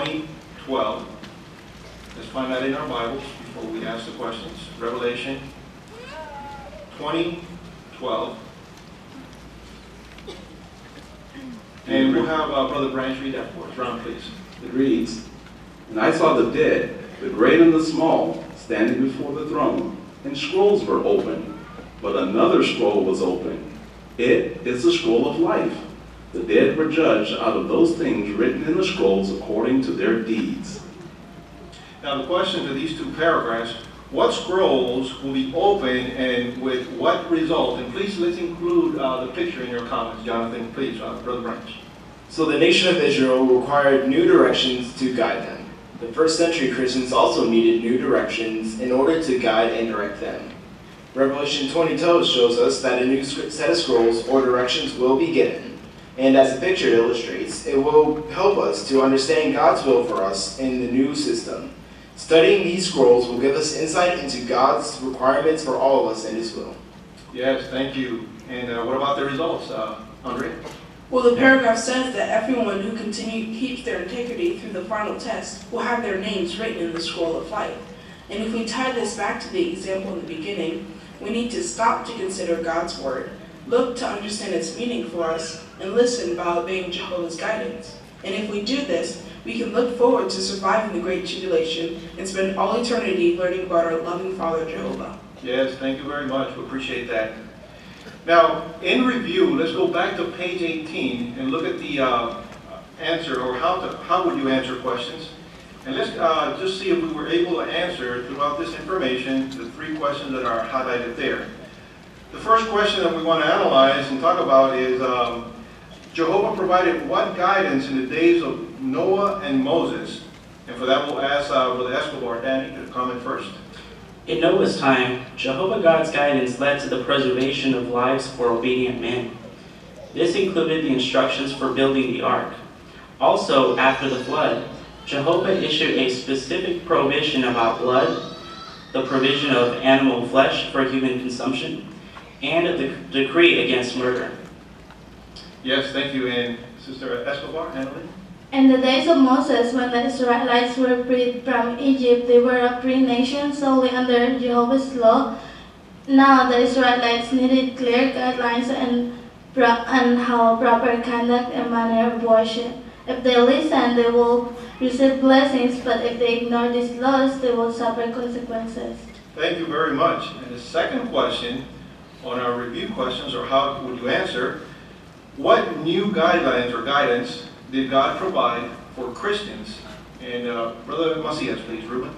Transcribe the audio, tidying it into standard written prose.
20:12. Let's find that in our Bibles before we ask the questions. Revelation 20:12. And we'll have Brother Branch read that for us. Ron, please. It reads, "And I saw the dead, the great and the small, standing before the throne, and scrolls were opened. But another scroll was opened. It is the scroll of life. The dead were judged out of those things written in the scrolls according to their deeds." Now the question to these two paragraphs, what scrolls will be open and with what result? And please let's include the picture in your comments. Jonathan, please, Brother Branch. So the nation of Israel required new directions to guide them. The first century Christians also needed new directions in order to guide and direct them. Revelation 20:12 shows us that a new set of scrolls or directions will be given. And as the picture illustrates, it will help us to understand God's will for us in the new system. Studying these scrolls will give us insight into God's requirements for all of us and His will. Yes, thank you. And what about the results, Andre? Well, the paragraph says that everyone who keeps their integrity through the final test will have their names written in the scroll of life. And if we tie this back to the example in the beginning, we need to stop to consider God's word, look to understand its meaning for us, and listen by obeying Jehovah's guidance. And if we do this, we can look forward to surviving the Great Tribulation and spend all eternity learning about our loving Father Jehovah. Yes, thank you very much. We appreciate that. Now, in review, let's go back to page 18 and look at the answer, or how would you answer questions. And let's just see if we were able to answer throughout this information the three questions that are highlighted there. The first question that we want to analyze and talk about is Jehovah provided what guidance in the days of Noah and Moses? And for that, we'll ask Brother Escobar, Danny, to comment first. In Noah's time, Jehovah God's guidance led to the preservation of lives for obedient men. This included the instructions for building the ark. Also, after the flood, Jehovah issued a specific prohibition about blood, the provision of animal flesh for human consumption, and a decree against murder. Yes, thank you. And Sister Escobar, Analyn? In the days of Moses, when the Israelites were freed from Egypt, they were a free nation solely under Jehovah's law. Now the Israelites needed clear guidelines and how proper conduct and manner of worship. If they listen, they will receive blessings, but if they ignore these laws, they will suffer consequences. Thank you very much. And the second question on our review questions, or how would you answer, what new guidelines or guidance did God provide for Christians? And Brother Macias, please, Ruben.